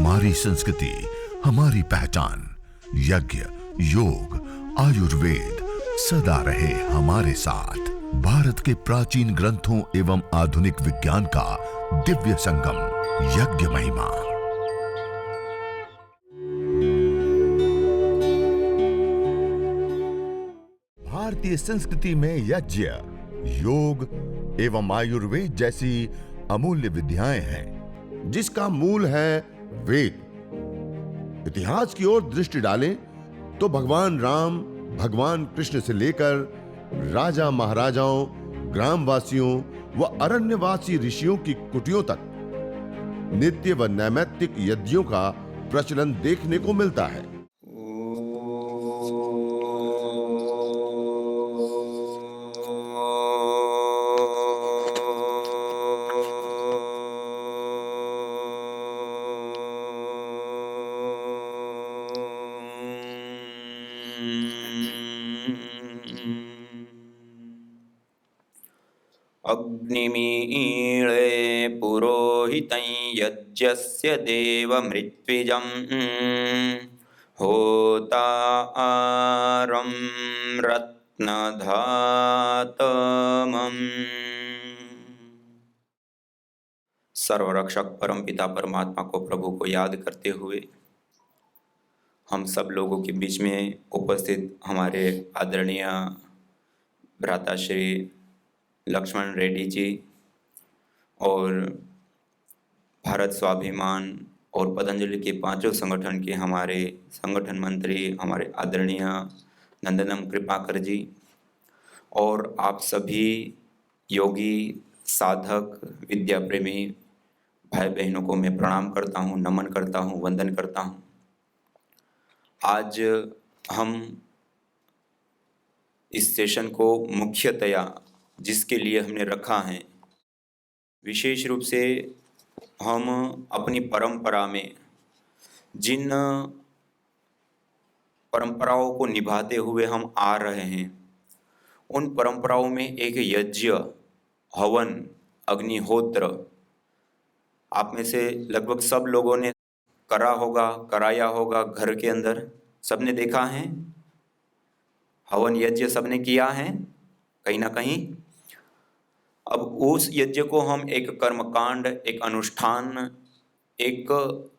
हमारी संस्कृति, हमारी पहचान। यज्ञ, योग, आयुर्वेद सदा रहे हमारे साथ। भारत के प्राचीन ग्रंथों एवं आधुनिक विज्ञान का दिव्य संगम, यज्ञ महिमा। भारतीय संस्कृति में यज्ञ, योग एवं आयुर्वेद जैसी अमूल्य विद्याएं हैं, जिसका मूल है वेद। इतिहास की ओर दृष्टि डालें तो भगवान राम, भगवान कृष्ण से लेकर राजा महाराजाओं, ग्रामवासियों व अरण्यवासी ऋषियों की कुटियों तक नित्य व नैमित्तिक यज्ञों का प्रचलन देखने को मिलता है। अग्निमीळे पुरोहितं यज्ञस्य देवमृत्विजं होतारं रत्नधातमम्। सर्वरक्षक परमपिता परमात्मा को, प्रभु को याद करते हुए हम सब लोगों के बीच में उपस्थित हमारे आदरणीय भ्राता श्री लक्ष्मण रेड्डी जी और भारत स्वाभिमान और पतंजलि के पांचों संगठन के हमारे संगठन मंत्री, हमारे आदरणीय नंदनम कृपाकर जी, और आप सभी योगी, साधक, विद्या प्रेमी भाई बहनों को मैं प्रणाम करता हूँ, नमन करता हूँ, वंदन करता हूँ। आज हम इस सेशन को मुख्यतया जिसके लिए हमने रखा है, विशेष रूप से हम अपनी परंपरा में जिन परंपराओं को निभाते हुए हम आ रहे हैं, उन परंपराओं में एक यज्ञ, हवन, अग्निहोत्र आप में से लगभग सब लोगों ने करा होगा, कराया होगा घर के अंदर, सबने देखा है। हवन यज्ञ सबने किया है कहीं ना कहीं। अब उस यज्ञ को हम एक कर्मकांड, एक अनुष्ठान, एक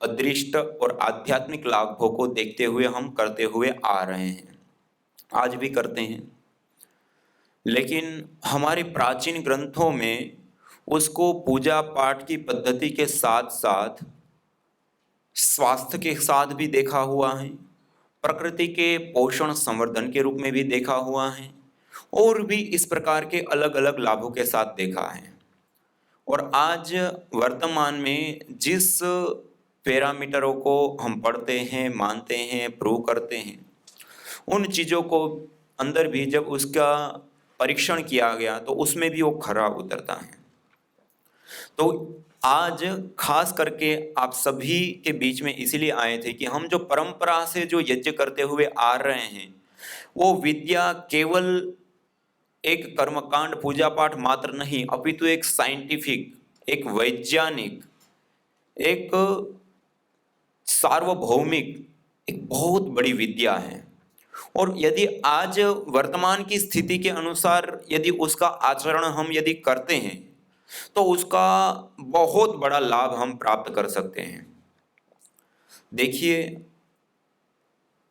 अदृष्ट और आध्यात्मिक लाभों को देखते हुए हम करते हुए आ रहे हैं, आज भी करते हैं। लेकिन हमारे प्राचीन ग्रंथों में उसको पूजा पाठ की पद्धति के साथ साथ स्वास्थ्य के साथ भी देखा हुआ है, प्रकृति के पोषण संवर्धन के रूप में भी देखा हुआ है, और भी इस प्रकार के अलग अलग लाभों के साथ देखा है। और आज वर्तमान में जिस पैरामीटरों को हम पढ़ते हैं, मानते हैं, प्रूव करते हैं, उन चीज़ों को अंदर भी जब उसका परीक्षण किया गया तो उसमें भी वो खरा उतरता है। तो आज खास करके आप सभी के बीच में इसीलिए आए थे कि हम जो परंपरा से जो यज्ञ करते हुए आ रहे हैं, वो विद्या केवल एक कर्मकांड, पूजा पाठ मात्र नहीं, अपितु एक साइंटिफिक, एक वैज्ञानिक, एक सार्वभौमिक, एक बहुत बड़ी विद्या है। और यदि आज वर्तमान की स्थिति के अनुसार यदि उसका आचरण हम यदि करते हैं तो उसका बहुत बड़ा लाभ हम प्राप्त कर सकते हैं। देखिए,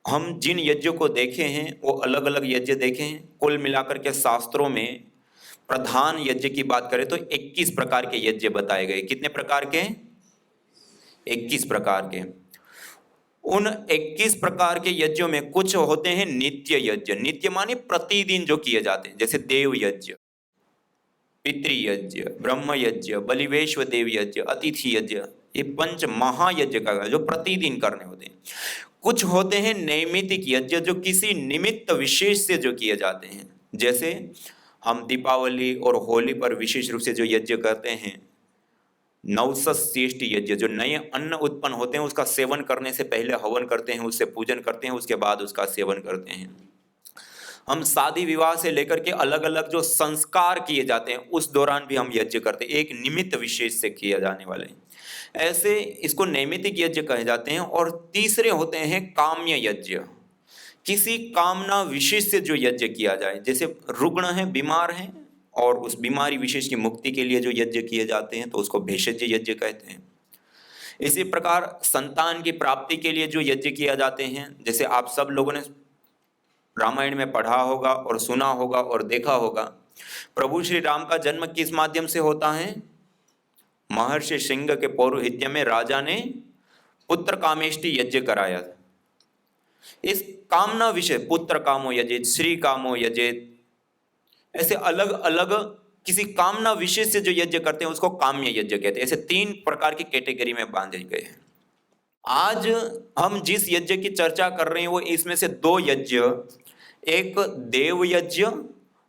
हम जिन यज्ञों को देखे हैं वो अलग अलग यज्ञ देखे हैं। कुल मिलाकर के शास्त्रों में प्रधान यज्ञ की बात करें तो 21 प्रकार के यज्ञ बताए गए। कितने प्रकार के? 21 प्रकार के। उन 21 प्रकार के यज्ञों में कुछ होते हैं नित्य यज्ञ। नित्य माने प्रतिदिन जो किए जाते हैं, जैसे देव यज्ञ, पितृयज्ञ, ब्रह्म यज्ञ, बलिवेश्व देव यज्ञ, अतिथि यज्ञ, ये 5 महायज्ञ का जो प्रतिदिन करने होते हैं। कुछ होते हैं नैमित्तिक यज्ञ जो किसी निमित्त विशेष से जो किए जाते हैं, जैसे हम दीपावली और होली पर विशेष रूप से जो यज्ञ करते हैं, नवसस्येष्टि यज्ञ, जो नए अन्न उत्पन्न होते हैं उसका सेवन करने से पहले हवन करते हैं, उससे पूजन करते हैं, उसके बाद उसका सेवन करते हैं। हम शादी विवाह से लेकर के अलग अलग जो संस्कार किए जाते हैं उस दौरान भी हम यज्ञ करते हैं, एक निमित्त विशेष से किए जाने वाले। ऐसे इसको नैमित्तिक यज्ञ कहे जाते हैं। और तीसरे होते हैं काम्य यज्ञ, किसी कामना विशेष से जो यज्ञ किया जाए, जैसे रुग्ण है, बीमार है, और उस बीमारी विशेष की मुक्ति के लिए जो यज्ञ किए जाते हैं तो उसको भेषज यज्ञ कहते हैं। इसी प्रकार संतान की प्राप्ति के लिए जो यज्ञ किया जाते हैं, जैसे आप सब लोगों ने रामायण में पढ़ा होगा और सुना होगा और देखा होगा, प्रभु श्री राम का जन्म किस माध्यम से होता है? महर्षि सिंह के पौरोहित्य में राजा ने पुत्र कामेष्टि यज्ञ कराया था। इस कामना विषय, पुत्र कामो यजेत, श्री कामो यजेत, ऐसे अलग अलग किसी कामना विशेष से जो यज्ञ करते हैं उसको काम्य यज्ञ कहते हैं। ऐसे 3 प्रकार की कैटेगरी में बांधे गए हैं। आज हम जिस यज्ञ की चर्चा कर रहे हैं वो इसमें से 2 यज्ञ, एक देव यज्ञ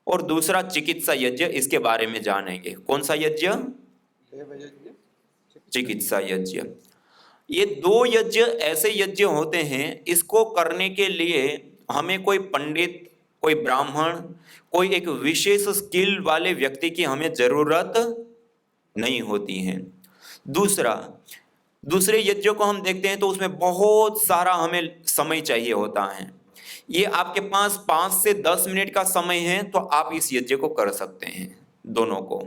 और दूसरा चिकित्सा यज्ञ, इसके बारे में जानेंगे। कौन सा यज्ञ? चिकित्सा यज्ञ। ये 2 यज्ञ ऐसे यज्ञ होते हैं, इसको करने के लिए हमें कोई पंडित, कोई ब्राह्मण, कोई एक विशेष स्किल वाले व्यक्ति की हमें जरूरत नहीं होती है। दूसरे यज्ञों को हम देखते हैं तो उसमें बहुत सारा हमें समय चाहिए होता है। ये आपके पास 5 से 10 मिनट का समय है तो आप इस यज्ञ को कर सकते हैं, दोनों को।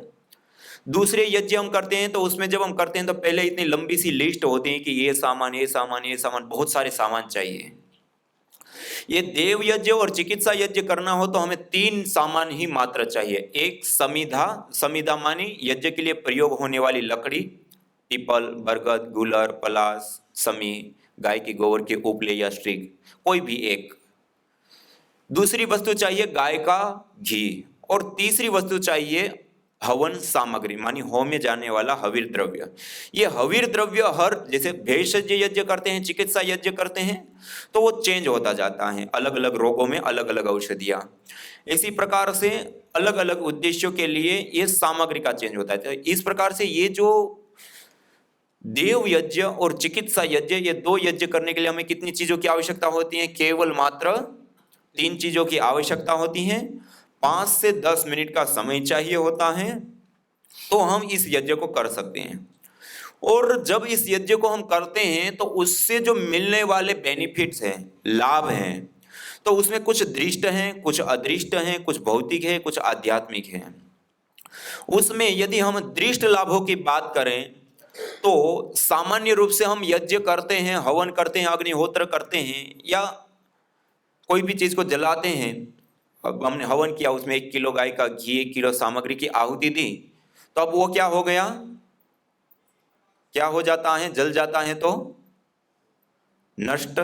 दूसरे यज्ञ हम करते हैं तो उसमें जब हम करते हैं तो पहले इतनी लंबी सी लिस्ट होती है कि ये सामान, ये सामान, ये सामान, बहुत सारे सामान चाहिए। ये देव यज्ञ और चिकित्सा यज्ञ करना हो तो हमें 3 सामान ही मात्र चाहिए। एक समिधा मानी यज्ञ के लिए प्रयोग होने वाली लकड़ी, पीपल, बरगद, गुलर, पलास, समी, गाय की गोबर के उपले या स्ट्रिग, कोई भी एक। दूसरी वस्तु चाहिए गाय का घी, और तीसरी वस्तु चाहिए हवन सामग्री, मानी होम में जाने वाला हवीर द्रव्य। ये हवीर द्रव्य हर, जैसे भेषज यज्ञ करते हैं, चिकित्सा यज्ञ करते हैं, तो वो चेंज होता जाता है, अलग अलग रोगों में अलग अलग औषधियां। इसी प्रकार से अलग अलग उद्देश्यों के लिए ये सामग्री का चेंज होता है। तो इस प्रकार से ये जो देव यज्ञ और चिकित्सा यज्ञ, ये 2 यज्ञ करने के लिए हमें कितनी चीजों की आवश्यकता होती है? केवल मात्र 3 चीजों की आवश्यकता होती है। 5 से 10 मिनट का समय चाहिए होता है तो हम इस यज्ञ को कर सकते हैं। और जब इस यज्ञ को हम करते हैं तो उससे जो मिलने वाले बेनिफिट्स हैं, लाभ हैं, तो उसमें कुछ दृष्ट हैं, कुछ अदृष्ट हैं, कुछ भौतिक है, कुछ आध्यात्मिक हैं। उसमें यदि हम दृष्ट लाभों की बात करें तो सामान्य रूप से हम यज्ञ करते हैं, हवन करते हैं, अग्निहोत्र करते हैं, या कोई भी चीज को जलाते हैं। अब हमने हवन किया, उसमें 1 किलो गाय का घी, 1 किलो सामग्री की आहुति दी, तो अब वो क्या हो गया? क्या हो जाता है? जल जाता है तो नष्ट।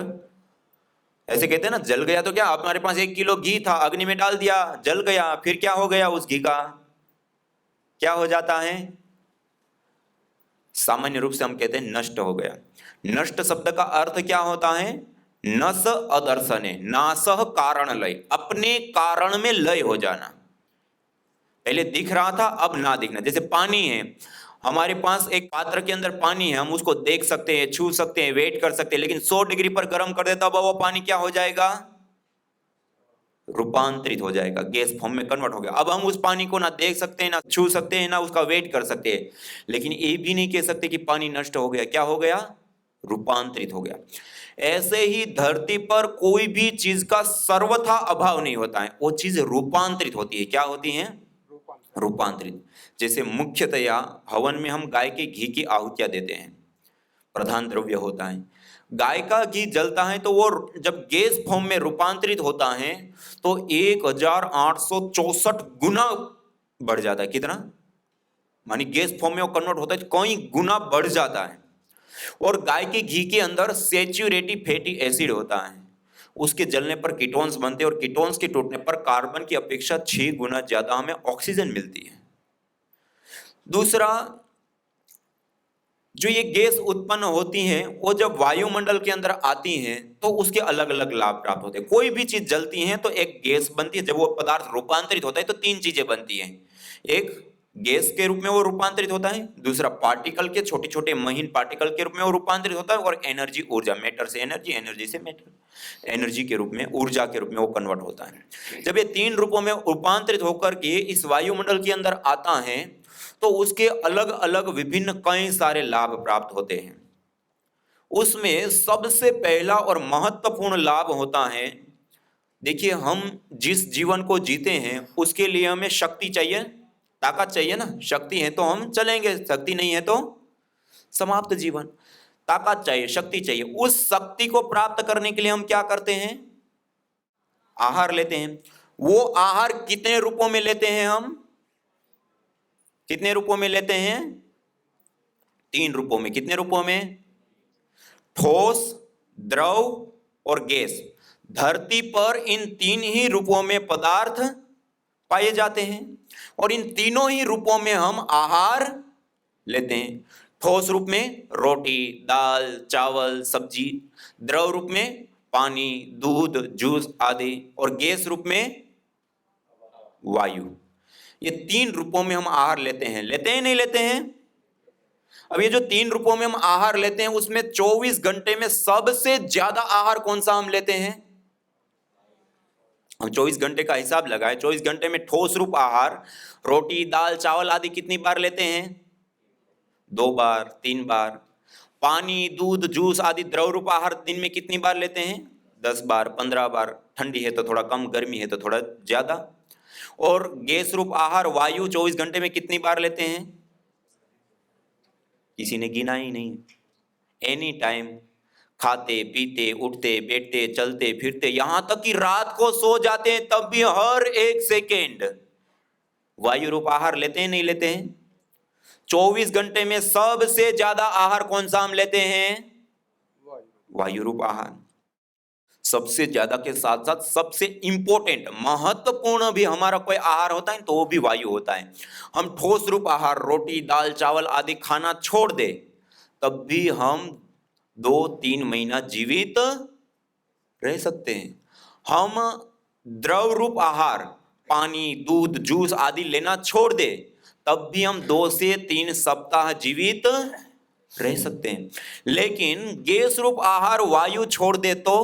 ऐसे कहते हैं ना, जल गया तो क्या? हमारे पास 1 किलो घी था, अग्नि में डाल दिया, जल गया, फिर क्या हो गया उस घी का? क्या हो जाता है? सामान्य रूप से हम कहते हैं नष्ट हो गया। नष्ट शब्द का अर्थ क्या होता है? नस अदर्शने, नासह कारण लय, अपने कारण में लय हो जाना। पहले दिख रहा था, अब ना दिखना। जैसे पानी है, हमारे पास एक पात्र के अंदर पानी है, हम उसको देख सकते हैं, छू सकते हैं, वेट कर सकते हैं, लेकिन 100 डिग्री पर गर्म कर देता, अब वो पानी क्या हो जाएगा? रूपांतरित हो जाएगा, गैस फॉर्म में कन्वर्ट हो गया। अब हम उस पानी को ना देख सकते हैं, ना छू सकते हैं, ना उसका वेट कर सकते हैं, लेकिन ये भी नहीं कह सकते कि पानी नष्ट हो गया। क्या हो गया? रूपांतरित हो गया। ऐसे ही धरती पर कोई भी चीज का सर्वथा अभाव नहीं होता है, वो चीज रूपांतरित होती है। क्या होती है? रूपांतरित। जैसे मुख्यतया हवन में हम गाय के घी की आहुतियां देते हैं, प्रधान द्रव्य होता है। गाय का घी जलता है तो वो जब गैस फॉर्म में रूपांतरित होता है तो 1864 गुना बढ़ जाता है। कितना? मानी गैस फॉर्म में वो कन्वर्ट होता है, कई गुना बढ़ जाता है। और गाय के घी के अंदर सैचुरेटेड फैटी एसिड होता है, उसके जलने पर कीटोन्स बनते हैं, और कीटोन्स के टूटने पर कार्बन की अपेक्षा 6 गुना ज्यादा हमें ऑक्सीजन मिलती है। दूसरा, जो ये गैस उत्पन्न होती हैं वो जब वायुमंडल के अंदर आती हैं तो उसके अलग अलग लाभ प्राप्त होते हैं। कोई भी चीज जलती है तो एक गैस बनती है, जब वो पदार्थ रूपांतरित होता है तो 3 चीजें बनती हैं। एक गैस के रूप में वो रूपांतरित होता है, दूसरा पार्टिकल के, छोटे छोटे महीन पार्टिकल के रूप में वो रूपांतरित होता है, और एनर्जी, ऊर्जा, मैटर से एनर्जी, एनर्जी से मैटर, एनर्जी के रूप में, ऊर्जा के रूप में वो कन्वर्ट होता है। जब ये 3 रूपों में रूपांतरित होकर के इस वायुमंडल के अंदर आता है तो उसके अलग अलग विभिन्न कई सारे लाभ प्राप्त होते हैं। उसमें सबसे पहला और महत्वपूर्ण लाभ होता है, देखिए हम जिस जीवन को जीते हैं उसके लिए हमें शक्ति चाहिए, ताकत चाहिए ना। शक्ति है तो हम चलेंगे, शक्ति नहीं है तो समाप्त जीवन। ताकत चाहिए, शक्ति चाहिए। उस शक्ति को प्राप्त करने के लिए हम क्या करते हैं? आहार लेते हैं। वो आहार कितने रूपों में लेते हैं? हम कितने रूपों में लेते हैं? 3 रूपों में। कितने रूपों में? ठोस, द्रव और गैस। धरती पर इन 3 ही रूपों में पदार्थ पाए जाते हैं और इन तीनों ही रूपों में हम आहार लेते हैं। ठोस रूप में रोटी, दाल, चावल, सब्जी। द्रव रूप में पानी, दूध, जूस आदि। और गैस रूप में वायु। ये 3 रूपों में हम आहार लेते हैं। लेते हैं नहीं लेते हैं? अब ये जो 3 रूपों में हम आहार लेते हैं उसमें 24 घंटे में सबसे ज्यादा आहार कौन सा हम लेते हैं? हम 24 घंटे का हिसाब लगाएं। 24 घंटे में ठोस रूप आहार, रोटी, दाल, चावल आदि कितनी बार लेते हैं? 2 बार, 3 बार। पानी, दूध, जूस आदि द्रव रूप आहार दिन में कितनी बार लेते हैं? 10 बार, 15 बार। ठंडी है तो थोड़ा कम, गर्मी है तो थोड़ा ज्यादा। और गैस रूप आहार वायु 24 घंटे में कितनी बार लेते हैं? किसी ने गिना ही नहीं। एनी टाइम खाते, पीते, उठते, बैठते, चलते, फिरते, यहां तक कि रात को सो जाते हैं तब भी हर 1 सेकेंड वायु रूप आहार लेते हैं नहीं लेते हैं? 24 घंटे में सबसे ज्यादा आहार कौन सा हम लेते हैं? वायु रूप आहार। सबसे ज्यादा के साथ साथ सबसे इंपॉर्टेंट, महत्वपूर्ण भी हमारा कोई आहार होता है तो वो भी वायु होता है। हम ठोस रूप आहार, रोटी, दाल, चावल आदि खाना छोड़ दे तब भी हम 2-3 महीना जीवित रह सकते हैं। हम द्रव रूप आहार, पानी, दूध, जूस आदि लेना छोड़ दे तब भी हम 2 से 3 सप्ताह जीवित रह सकते हैं। लेकिन गैस रूप आहार वायु छोड़ दे तो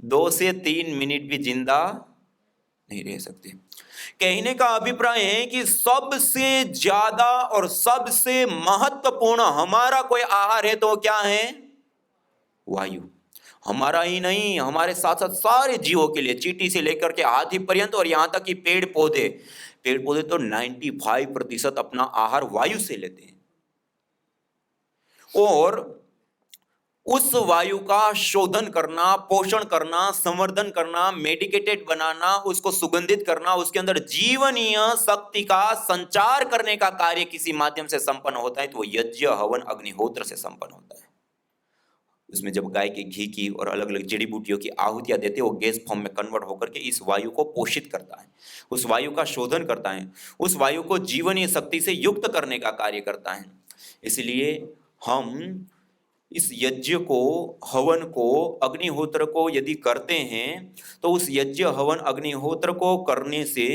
2 से 3 मिनट भी जिंदा नहीं रह सकते। कहने का अभिप्राय है कि सबसे ज्यादा और सबसे महत्वपूर्ण हमारा कोई आहार है तो क्या है? वायु। हमारा ही नहीं, हमारे साथ साथ सारे जीवों के लिए, चींटी से लेकर के हाथी पर्यंत और यहां तक कि पेड़ पौधे तो 95% अपना आहार वायु से लेते हैं। और उस वायु का शोधन करना, पोषण करना, संवर्धन करना, मेडिकेटेड बनाना, उसको सुगंधित करना, उसके अंदर जीवनीय शक्ति का संचार करने का कार्य किसी माध्यम से संपन्न होता है तो वो यज्ञ, हवन, अग्निहोत्र से संपन्न होता है। उसमें जब गाय के घी की और अलग अलग जड़ी बूटियों की आहुतियां देते हैं वो गैस फॉर्म में कन्वर्ट होकर के इस वायु को पोषित करता है, उस वायु का शोधन करता है, उस वायु को जीवनीय शक्ति से युक्त करने का कार्य करता है। इसलिए हम इस यज्ञ को, हवन को, अग्निहोत्र को यदि करते हैं तो उस यज्ञ, हवन, अग्निहोत्र को करने से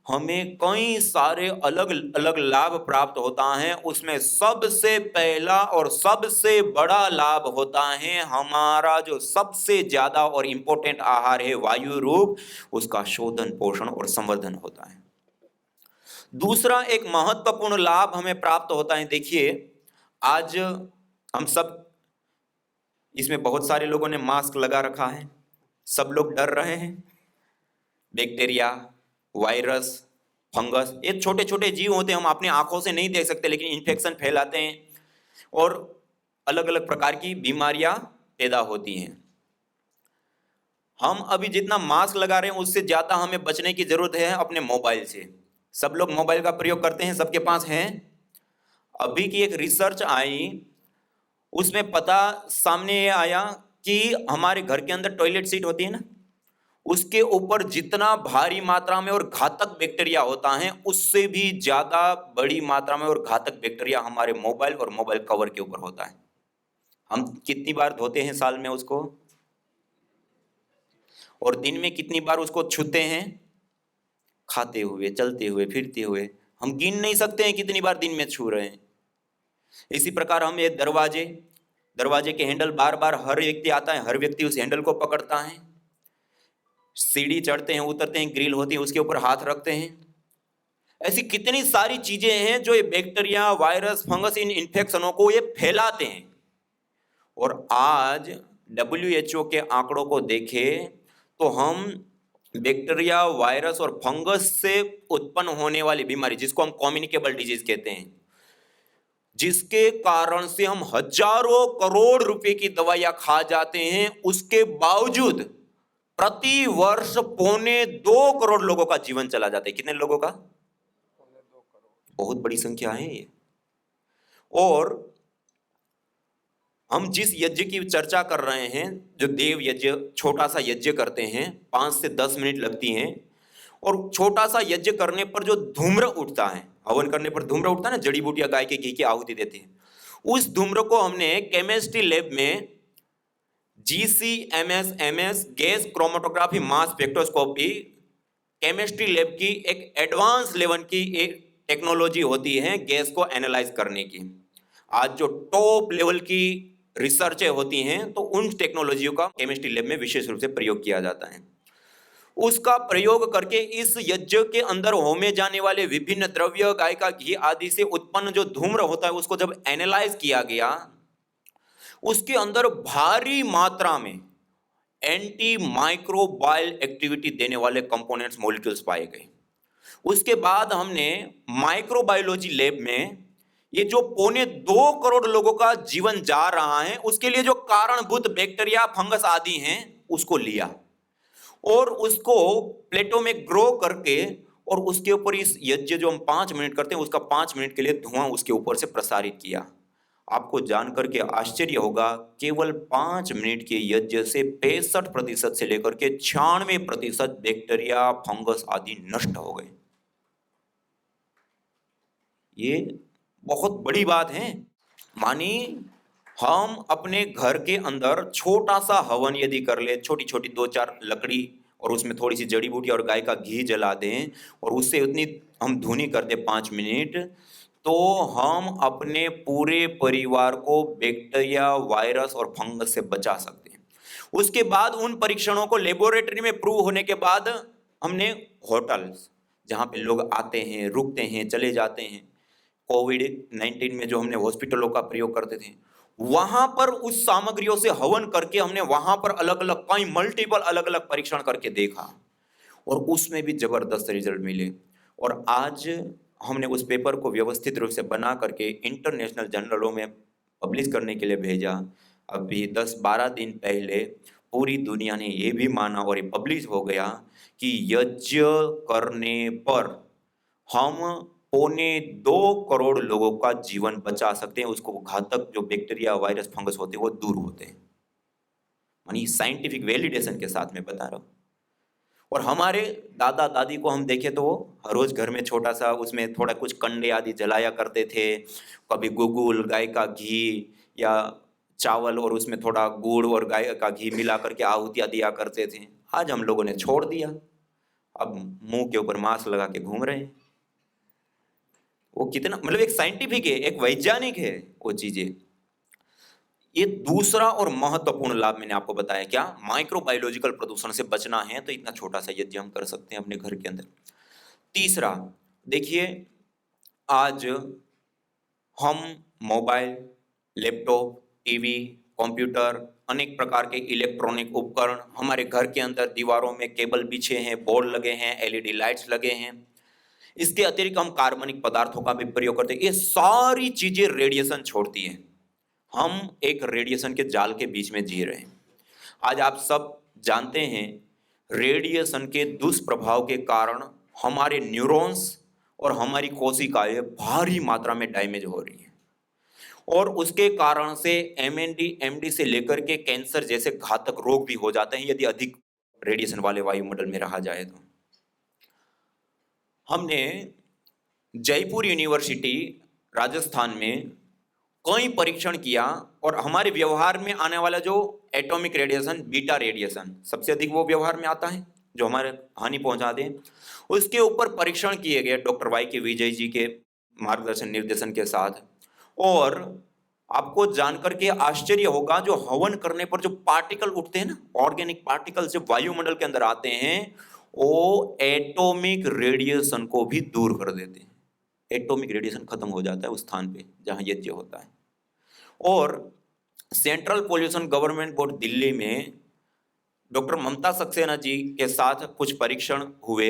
हमें कई सारे अलग अलग लाभ प्राप्त होता है। उसमें सबसे पहला और सबसे बड़ा लाभ होता है हमारा जो सबसे ज्यादा और इंपॉर्टेंट आहार है वायु रूप, उसका शोधन, पोषण और संवर्धन होता है। दूसरा एक महत्वपूर्ण लाभ हमें प्राप्त होता है। देखिए आज हम सब, इसमें बहुत सारे लोगों ने मास्क लगा रखा है, सब लोग डर रहे हैं। बैक्टीरिया, वायरस, फंगस, ये छोटे छोटे जीव होते हैं, हम अपनी आंखों से नहीं देख सकते लेकिन इन्फेक्शन फैलाते हैं और अलग अलग प्रकार की बीमारियां पैदा होती हैं। हम अभी जितना मास्क लगा रहे हैं उससे ज्यादा हमें बचने की जरूरत है अपने मोबाइल से। सब लोग मोबाइल का प्रयोग करते हैं, सबके पास है। अभी की एक रिसर्च आई, उसमें पता सामने ये आया कि हमारे घर के अंदर टॉयलेट सीट होती है ना, उसके ऊपर जितना भारी मात्रा में और घातक बैक्टीरिया होता है उससे भी ज्यादा बड़ी मात्रा में और घातक बैक्टीरिया हमारे मोबाइल और मोबाइल कवर के ऊपर होता है। हम कितनी बार धोते हैं साल में उसको, और दिन में कितनी बार उसको छूते हैं? खाते हुए, चलते हुए, फिरते हुए, हम गिन नहीं सकते हैं कितनी बार दिन में छू रहे हैं। इसी प्रकार हम ये दरवाजे के हैंडल बार बार हर व्यक्ति आता है, हर व्यक्ति उस हैंडल को पकड़ता है। सीढ़ी चढ़ते हैं, उतरते हैं, ग्रिल होती है उसके ऊपर हाथ रखते हैं। ऐसी कितनी सारी चीजें हैं जो ये बैक्टीरिया, वायरस, फंगस, इन इन्फेक्शनों को ये फैलाते हैं। और आज WHO के आंकड़ों को देखें तो हम बैक्टीरिया, वायरस और फंगस से उत्पन्न होने वाली बीमारी, जिसको हम कम्युनिकेबल डिजीज कहते हैं, जिसके कारण से हम हजारों करोड़ रुपए की दवाइयां खा जाते हैं, उसके बावजूद प्रति वर्ष 2.25 करोड़ लोगों का जीवन चला जाता है। कितने लोगों का? बहुत बड़ी संख्या है ये। और हम जिस यज्ञ की चर्चा कर रहे हैं, जो देव यज्ञ, छोटा सा यज्ञ करते हैं, 5 से 10 मिनट लगती हैं, और छोटा सा यज्ञ करने पर जो धूम्र उठता है, हवन करने पर धूम्र उठता है ना, जड़ी बूटियां गाय के घी की आहुति देते हैं, उस धूम्र को हमने केमिस्ट्री लैब में GCMS gas chromatography mass spectroscopy, chemistry lab की एक एडवांस लेवल की एक टेक्नोलॉजी होती है गैस को एनालाइज करने की। आज जो टॉप लेवल की रिसर्चें होती हैं, तो उन टेक्नोलॉजियों का केमिस्ट्री लैब में विशेष रूप से प्रयोग किया जाता है। उसका प्रयोग करके इस यज्ञ के अंदर होमे जाने वाले विभिन्न द्रव्य, गाय का घी आदि से उत्पन्न जो धूम्र होता है, उसको जब एनालाइज किया गया, उसके अंदर भारी मात्रा में एंटी माइक्रोबायल एक्टिविटी देने वाले कंपोनेंट्स, मॉलिक्यूल्स पाए गए। उसके बाद हमने माइक्रोबायोलॉजी लैब में ये जो 2.25 करोड़ लोगों का जीवन जा रहा है, उसके लिए जो कारणभूत बैक्टीरिया, फंगस आदि हैं, उसको लिया और उसको प्लेटों में ग्रो करके, और उसके ऊपर इस यज्ञ जो हम 5 मिनट करते हैं, उसका 5 मिनट के लिए धुआं उसके ऊपर से प्रसारित किया। आपको जानकर के आश्चर्य होगा, केवल 5 मिनट के यज्ञ से 65% से लेकर के 96% बैक्टीरिया, फंगस आदि नष्ट हो गए। ये बहुत बड़ी बात है। मानी हम अपने घर के अंदर छोटा सा हवन यदि कर ले, छोटी छोटी 2-4 लकड़ी और उसमें थोड़ी सी जड़ी बूटी और गाय का घी जला दें, और उससे उतनी हम धुनी कर दें 5 मिनट, तो हम अपने पूरे परिवार को बैक्टीरिया, वायरस और फंगस से बचा सकते हैं। उसके बाद उन परीक्षणों को लेबोरेटरी में प्रूव होने के बाद हमने होटल्स, जहाँ पे लोग आते हैं, रुकते हैं, चले जाते हैं, कोविड-19 में जो हमने हॉस्पिटलों का प्रयोग करते थे, वहां पर उस सामग्रियों से हवन करके हमने वहां पर अलग अलग कई मल्टीपल अलग अलग परीक्षण करके देखा, और उसमें भी जबरदस्त रिजल्ट मिले। और आज हमने उस पेपर को व्यवस्थित रूप से बना करके इंटरनेशनल जर्नलों में पब्लिश करने के लिए भेजा। अभी 10-12 दिन पहले पूरी दुनिया ने ये भी माना और ये पब्लिश हो गया कि यज्ञ करने पर हम 2.25 करोड़ लोगों का जीवन बचा सकते हैं। उसको घातक जो बैक्टीरिया, वायरस, फंगस होते हैं वो दूर होते हैं। मानी साइंटिफिक वैलिडेशन के साथ में बता रहा हूं। और हमारे दादा दादी को हम देखें तो हर रोज घर में छोटा सा उसमें थोड़ा कुछ कंडे आदि जलाया करते थे, कभी गुगुल, गाय का घी या चावल और उसमें थोड़ा गुड़ और गाय का घी मिला करके आहुतियां दिया करते थे। आज हम लोगों ने छोड़ दिया, अब मुंह के ऊपर मास्क लगा के घूम रहे हैं। वो कितना, मतलब एक साइंटिफिक है, एक वैज्ञानिक है वो चीजें। ये दूसरा और महत्वपूर्ण लाभ मैंने आपको बताया, क्या? माइक्रोबायोलॉजिकल प्रदूषण से बचना है तो इतना छोटा सा यज्ञ हम कर सकते हैं अपने घर के अंदर। तीसरा, देखिए आज हम मोबाइल, लैपटॉप, टीवी, कंप्यूटर, अनेक प्रकार के इलेक्ट्रॉनिक उपकरण, हमारे घर के अंदर दीवारों में केबल बिछे हैं, बोर्ड लगे हैं, एलईडी लाइट्स लगे हैं। इसके अतिरिक्त हम कार्बनिक पदार्थों का भी प्रयोग करते हैं। ये सारी चीजें रेडिएशन छोड़ती हैं। हम एक रेडिएशन के जाल के बीच में जी रहे हैं। आज आप सब जानते हैं, रेडिएशन के दुष्प्रभाव के कारण हमारे न्यूरॉन्स और हमारी कोशिकाएं भारी मात्रा में डैमेज हो रही हैं, और उसके कारण से एमएनडी, एमडी से लेकर के कैंसर जैसे घातक रोग भी हो जाते हैं यदि अधिक रेडिएशन वाले वायुमंडल में रहा जाए तो। हमने जयपुर यूनिवर्सिटी राजस्थान में कई परीक्षण किया, और हमारे व्यवहार में आने वाला जो एटॉमिक रेडिएशन, बीटा रेडिएशन सबसे अधिक वो व्यवहार में आता है जो हमारे हानि पहुंचा दे, उसके ऊपर परीक्षण किए गए डॉक्टर वाई के विजय जी के मार्गदर्शन निर्देशन के साथ। और आपको जानकर के आश्चर्य होगा, जो हवन करने पर जो पार्टिकल उठते हैं ना, ऑर्गेनिक पार्टिकल जब वायुमंडल के अंदर आते हैं, वो एटॉमिक रेडिएशन को भी दूर कर देते हैं। एटॉमिक रेडिएशन खत्म हो जाता है उस स्थान पे जहां यज्ञ होता है। और central pollution government board Delhi में डॉक्टर ममता सक्सेना जी के साथ कुछ परीक्षण हुए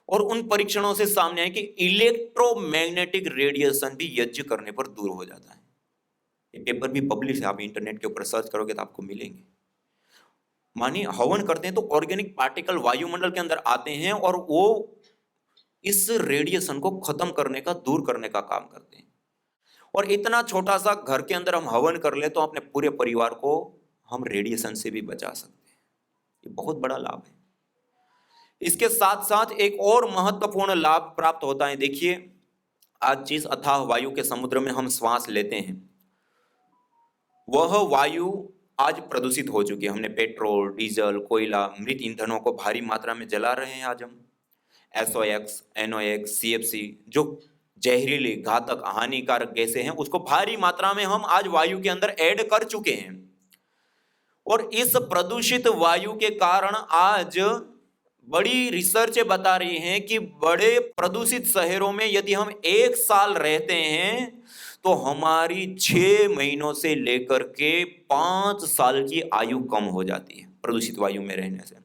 और उन परीक्षणों से सामने आया कि इलेक्ट्रोमैग्नेटिक रेडिएशन भी यज्ञ करने पर दूर हो जाता है। ये पेपर भी पब्लिश है, आप इंटरनेट के ऊपर सर्च करोगे तो आपको मिलेंगे। मानिए हवन करते हैं तो ऑर्गेनिक पार्टिकल वायुमंडल के अंदर आते हैं और वो इस रेडिएशन को खत्म करने का, दूर करने का काम करते हैं। और इतना छोटा सा घर के अंदर हम हवन कर ले तो अपने पूरे परिवार को हम रेडिएशन से भी बचा सकते हैं। ये बहुत बड़ा लाभ है। इसके साथ साथ एक और महत्वपूर्ण लाभ प्राप्त होता है। देखिए, आज जिस अथाह वायु के समुद्र में हम श्वास लेते हैं वह वायु आज प्रदूषित हो चुकी है। हमने पेट्रोल, डीजल, कोयला, मृत ईंधनों को भारी मात्रा में जला रहे हैं। आज हम SOx, NOx, CFC जो जहरीली, घातक, हानिकारक गैसें हैं उसको भारी मात्रा में हम आज वायु के अंदर ऐड कर चुके हैं। और इस प्रदूषित वायु के कारण आज बड़ी रिसर्च बता रही हैं कि बड़े प्रदूषित शहरों में यदि हम 1 साल रहते हैं तो हमारी 6 महीनों से लेकर के 5 साल की आयु कम हो जाती है प्रदूषित वायु में रहने से।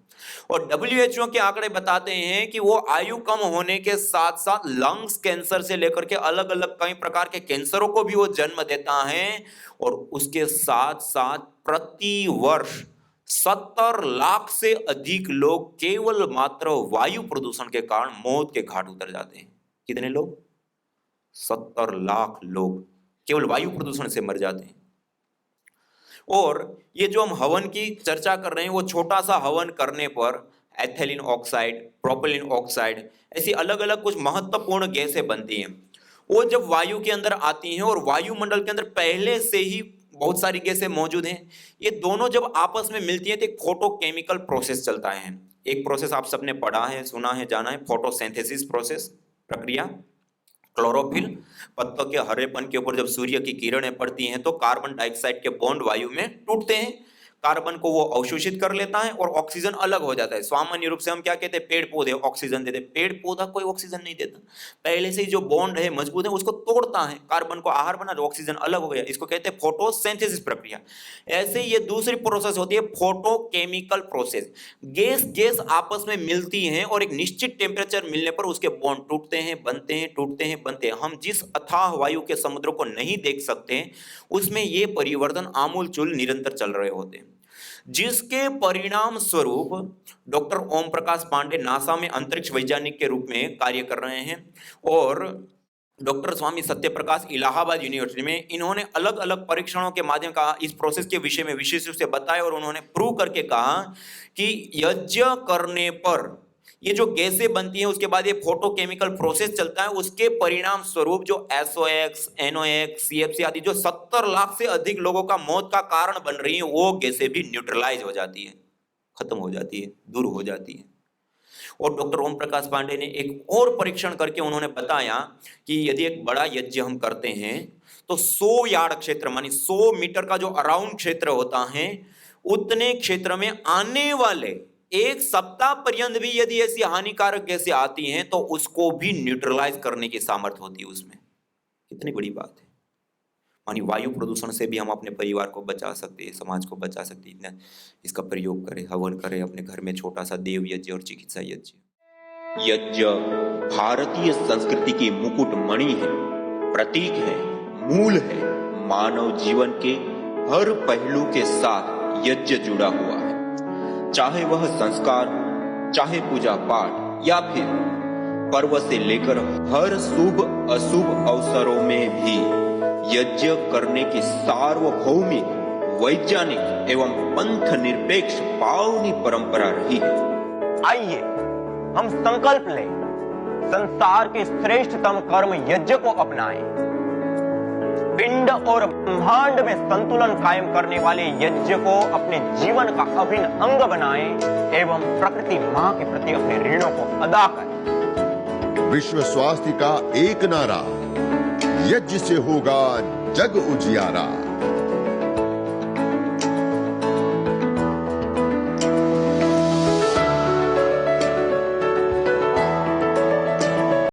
और WHO के आंकड़े बताते हैं कि वो आयु कम होने के साथ साथ लंग्स कैंसर से लेकर के अलग अलग कई प्रकार के कैंसरों को भी वो जन्म देता है। और उसके साथ साथ प्रति वर्ष 70 लाख से अधिक लोग केवल मात्र वायु प्रदूषण के कारण मौत के घाट उतर जाते हैं। कितने लोग? 70 लाख लोग केवल वायु प्रदूषण से मर जाते हैं। और ये जो हम हवन की चर्चा कर रहे हैं वो छोटा सा हवन करने पर एथिलीन ऑक्साइड, प्रोपिलीन ऑक्साइड, ऐसी अलग अलग कुछ महत्वपूर्ण गैसें बनती हैं। वो जब वायु के अंदर आती हैं और वायुमंडल के अंदर पहले से ही बहुत सारी गैसें मौजूद हैं, ये दोनों जब आपस में मिलती हैं तो एक फोटोकेमिकल प्रोसेस चलता है। एक प्रोसेस आप सबने पढ़ा है, सुना है, जाना है, फोटोसिंथेसिस प्रोसेस, प्रक्रिया। क्लोरोफिल, पत्तों के हरेपन के ऊपर जब सूर्य की किरणें पड़ती हैं तो कार्बन डाइऑक्साइड के बॉन्ड वायु में टूटते हैं। कार्बन को वो अवशोषित कर लेता है और ऑक्सीजन अलग हो जाता है। सामान्य रूप से हम क्या कहते हैं? पेड़ पौधे ऑक्सीजन देते हैं। पेड़ पौधा कोई ऑक्सीजन नहीं देता, पहले से ही जो बॉन्ड है मजबूत है उसको तोड़ता है, कार्बन को आहार बना, ऑक्सीजन अलग हो गया। इसको कहते हैं फोटोसिंथेसिस प्रक्रिया। ऐसे ये दूसरी प्रोसेस होती है फोटोकेमिकल प्रोसेस। गैस आपस में मिलती हैं और एक निश्चित टेम्परेचर मिलने पर उसके बॉन्ड टूटते हैं, बनते हैं, टूटते हैं, बनते हैं। हम जिस अथाह वायु के समुद्र को नहीं देख सकते उसमें ये परिवर्तन आमूलचूल निरंतर चल रहे होते हैं, जिसके परिणाम स्वरूप डॉक्टर ओम प्रकाश पांडे नासा में अंतरिक्ष वैज्ञानिक के रूप में कार्य कर रहे हैं। और डॉक्टर स्वामी सत्यप्रकाश इलाहाबाद यूनिवर्सिटी में इन्होंने अलग अलग परीक्षणों के माध्यम का इस प्रोसेस के विषय में विशेष रूप से बताया और उन्होंने प्रूव करके कहा कि यज्ञ करने पर ये जो गैसें बनती हैं उसके बाद ये फोटोकेमिकल प्रोसेस चलता है, उसके परिणाम स्वरूप जो SOx, NOx, CFC आदि जो 70 लाख से अधिक लोगों का मौत का कारण बन रही हैं वो गैसें भी न्यूट्रलाइज हो जाती है, खत्म हो जाती है, दूर हो जाती है। और डॉक्टर ओम प्रकाश पांडे ने एक और परीक्षण करके उन्होंने बताया कि यदि एक बड़ा यज्ञ हम करते हैं तो 100 यार्ड क्षेत्र मानी 100 मीटर का जो अराउंड क्षेत्र होता है उतने क्षेत्र में आने वाले 1 सप्ताह पर्यंत भी यदि ऐसी हानिकारक गैसें आती हैं तो उसको भी न्यूट्रलाइज करने की सामर्थ्य होती है उसमें। कितनी बड़ी बात है। मानी वायु प्रदूषण से भी हम अपने परिवार को बचा सकते हैं, समाज को बचा सकते हैं। इसका प्रयोग करें, हवन करें अपने घर में, छोटा सा देव यज्ञ और चिकित्सा यज्ञ। यज्ञ भारतीय संस्कृति की मुकुट मणि है, प्रतीक है, मूल है। मानव जीवन के हर पहलू के साथ यज्ञ जुड़ा हुआ है, चाहे वह संस्कार, चाहे पूजा पाठ या फिर पर्व से लेकर हर शुभ अशुभ अवसरों में भी यज्ञ करने की सार्वभौमिक, वैज्ञानिक एवं पंथ निरपेक्ष पावनी परंपरा रही है। आइए हम संकल्प लें, संसार के श्रेष्ठतम कर्म यज्ञ को अपनाएं। पिंड और ब्रह्मांड में संतुलन कायम करने वाले यज्ञ को अपने जीवन का अभिन्न अंग बनाएं एवं प्रकृति मां के प्रति अपने ऋणों को अदा करें। विश्व स्वास्थ्य का एक नारा, यज्ञ से होगा जग उजियारा।